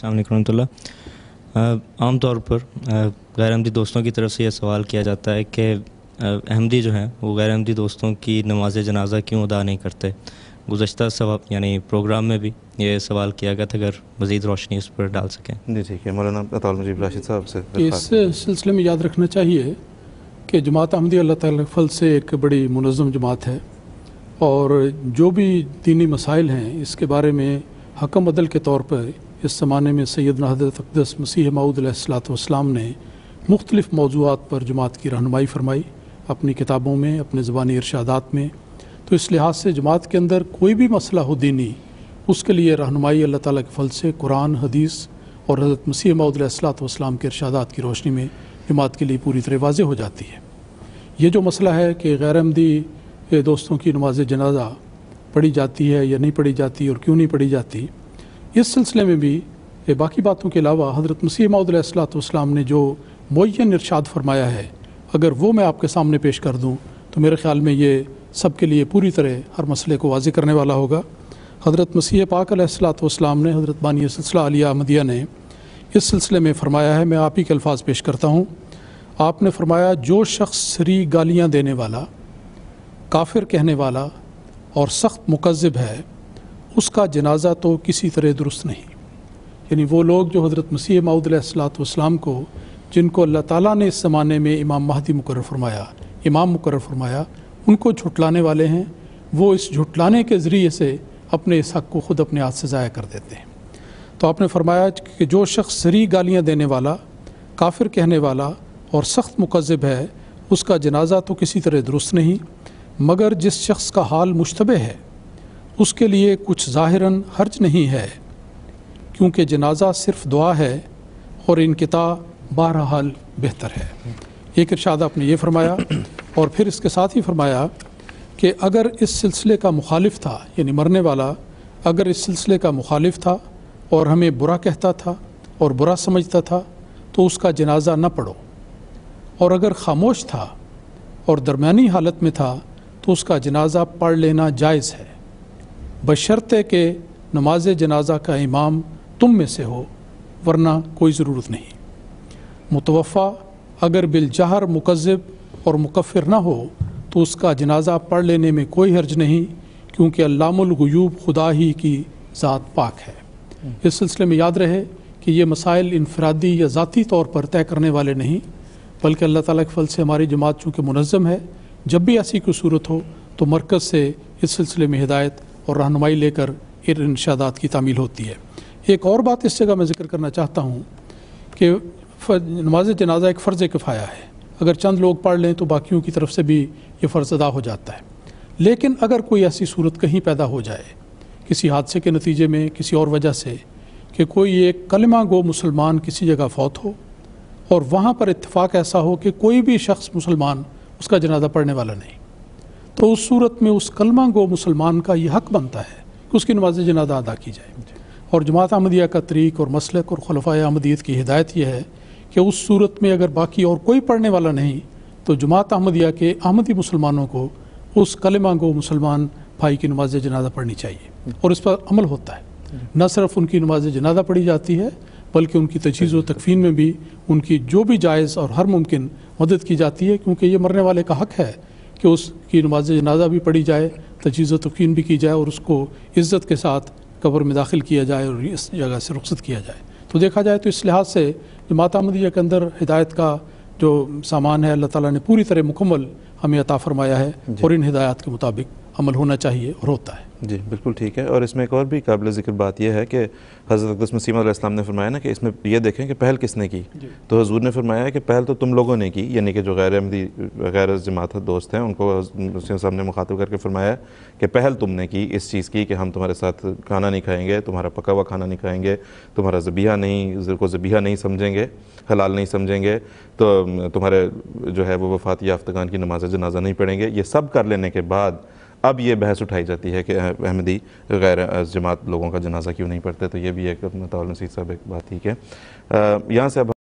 السلام علیکم ورحمۃ اللہ۔ عام طور پر غیر احمدی دوستوں کی طرف سے یہ سوال کیا جاتا ہے کہ احمدی جو ہیں وہ غیر احمدی دوستوں کی نماز جنازہ کیوں ادا نہیں کرتے۔ گزشتہ یعنی پروگرام میں بھی یہ سوال کیا گیا تھا، اگر مزید روشنی اس پر ڈال سکیں۔ جی ٹھیک ہے، مولانا عطاء المجید راشد صاحب سے اس سلسلے میں یاد رکھنا چاہیے کہ جماعت احمدیہ اللہ تعالیٰ کے فضل سے ایک بڑی منظم جماعت ہے، اور جو بھی دینی مسائل ہیں اس کے بارے میں حکم عدل کے طور پر اس زمانے میں سیدنا حضرت اقدس مسیح موعود علیہ الصلوۃ والسلام نے مختلف موضوعات پر جماعت کی رہنمائی فرمائی اپنی کتابوں میں، اپنے زبانی ارشادات میں۔ تو اس لحاظ سے جماعت کے اندر کوئی بھی مسئلہ ہو دینی، اس کے لیے رہنمائی اللہ تعالیٰ کے فضل سے قرآن، حدیث اور حضرت مسیح موعود علیہ الصلوۃ والسلام کے ارشادات کی روشنی میں جماعت کے لیے پوری طرح واضح ہو جاتی ہے۔ یہ جو مسئلہ ہے کہ غیر احمدی دوستوں کی نماز جنازہ پڑھی جاتی ہے یا نہیں پڑھی جاتی اور کیوں نہیں پڑھی جاتی، اس سلسلے میں بھی باقی باتوں کے علاوہ حضرت مسیح موعود علیہ الصلوۃ والسلام نے جو معین ارشاد فرمایا ہے، اگر وہ میں آپ کے سامنے پیش کر دوں تو میرے خیال میں یہ سب کے لیے پوری طرح ہر مسئلے کو واضح کرنے والا ہوگا۔ حضرت مسیح پاک علیہ الصلوۃ والسلام نے، حضرت بانی سلسلہ علیہ احمدیہ نے اس سلسلے میں فرمایا ہے، میں آپ ہی کے الفاظ پیش کرتا ہوں۔ آپ نے فرمایا، جو شخص سری گالیاں دینے والا، کافر کہنے والا اور سخت مکذب ہے، اس کا جنازہ تو کسی طرح درست نہیں۔ یعنی وہ لوگ جو حضرت مسیح موعود علیہ الصلوۃ والسلام کو، جن کو اللہ تعالیٰ نے اس زمانے میں امام مہدی مقرر فرمایا، امام مقرر فرمایا، ان کو جھٹلانے والے ہیں، وہ اس جھٹلانے کے ذریعے سے اپنے اس حق کو خود اپنے ہاتھ سے ضائع کر دیتے ہیں۔ تو آپ نے فرمایا کہ جو شخص سری گالیاں دینے والا، کافر کہنے والا اور سخت مکذب ہے، اس کا جنازہ تو کسی طرح درست نہیں، مگر جس شخص کا حال مشتبہ ہے اس کے لیے کچھ ظاہراً حرج نہیں ہے، کیونکہ جنازہ صرف دعا ہے اور انقطاع بہرحال بہتر ہے۔ ایک ارشاد آپ نے یہ فرمایا، اور پھر اس کے ساتھ ہی فرمایا کہ اگر اس سلسلے کا مخالف تھا، یعنی مرنے والا اگر اس سلسلے کا مخالف تھا اور ہمیں برا کہتا تھا اور برا سمجھتا تھا تو اس کا جنازہ نہ پڑھو، اور اگر خاموش تھا اور درمیانی حالت میں تھا تو اس کا جنازہ پڑھ لینا جائز ہے، بشرطے کہ نماز جنازہ کا امام تم میں سے ہو، ورنہ کوئی ضرورت نہیں۔ متوفی اگر بالجہر مکذب اور مکفر نہ ہو تو اس کا جنازہ پڑھ لینے میں کوئی حرج نہیں، کیونکہ علام الغیوب خدا ہی کی ذات پاک ہے۔ اس سلسلے میں یاد رہے کہ یہ مسائل انفرادی یا ذاتی طور پر طے کرنے والے نہیں، بلکہ اللہ تعالیٰ کے فضل سے ہماری جماعت چونکہ منظم ہے، جب بھی ایسی کوئی صورت ہو تو مرکز سے اس سلسلے میں ہدایت اور رہنمائی لے کر ان ارشادات کی تعمیل ہوتی ہے۔ ایک اور بات اس جگہ میں ذکر کرنا چاہتا ہوں کہ نماز جنازہ ایک فرض کفایہ ہے، اگر چند لوگ پڑھ لیں تو باقیوں کی طرف سے بھی یہ فرض ادا ہو جاتا ہے۔ لیکن اگر کوئی ایسی صورت کہیں پیدا ہو جائے کسی حادثے کے نتیجے میں، کسی اور وجہ سے، کہ کوئی ایک کلمہ گو مسلمان کسی جگہ فوت ہو اور وہاں پر اتفاق ایسا ہو کہ کوئی بھی شخص مسلمان اس کا جنازہ پڑھنے والا نہیں، تو اس صورت میں اس کلمہ گو مسلمان کا یہ حق بنتا ہے کہ اس کی نماز جنازہ ادا کی جائے۔ اور جماعت احمدیہ کا طریق اور مسلک اور خلفائے احمدیت کی ہدایت یہ ہے کہ اس صورت میں اگر باقی اور کوئی پڑھنے والا نہیں تو جماعت احمدیہ کے احمدی مسلمانوں کو اس کلمہ گو مسلمان بھائی کی نماز جنازہ پڑھنی چاہیے، اور اس پر عمل ہوتا ہے۔ نہ صرف ان کی نماز جنازہ پڑھی جاتی ہے بلکہ ان کی تجہیز و تکفین میں بھی ان کی جو بھی جائز اور ہر ممکن مدد کی جاتی ہے، کیونکہ یہ مرنے والے کا حق ہے کہ اس کی نماز جنازہ بھی پڑھی جائے، تجہیز و تکفین بھی کی جائے، اور اس کو عزت کے ساتھ قبر میں داخل کیا جائے اور اس جگہ سے رخصت کیا جائے۔ تو دیکھا جائے تو اس لحاظ سے جماعت احمدیہ کے اندر ہدایت کا جو سامان ہے اللہ تعالیٰ نے پوری طرح مکمل ہمیں عطا فرمایا ہے، اور ان ہدایات کے مطابق عمل ہونا چاہیے اور ہوتا ہے۔ جی بالکل ٹھیک ہے۔ اور اس میں ایک اور بھی قابل ذکر بات یہ ہے کہ حضرت اقدس مسیح علیہ السلام نے فرمایا نا کہ اس میں یہ دیکھیں کہ پہل کس نے کی، تو حضور نے فرمایا ہے کہ پہل تو تم لوگوں نے کی، یعنی کہ جو غیر احمدی غیر جماعت دوست ہیں ان کو مسیح صاحب نے مخاطب کر کے فرمایا کہ پہل تم نے کی اس چیز کی کہ ہم تمہارے ساتھ کھانا نہیں کھائیں گے، تمہارا پکا ہوا کھانا نہیں کھائیں گے، تمہارا ذبیحہ نہیں سمجھیں گے، حلال نہیں سمجھیں گے، تو تمہارے جو ہے وہ وفات یافتگان کی نماز جنازہ نہیں پڑھیں گے۔ یہ سب کر لینے کے بعد اب یہ بحث اٹھائی جاتی ہے کہ احمدی غیر جماعت لوگوں کا جنازہ کیوں نہیں پڑھتے، تو یہ بھی ایک عطاء المجید صاحب ایک بات ٹھیک ہے۔ یہاں سے اب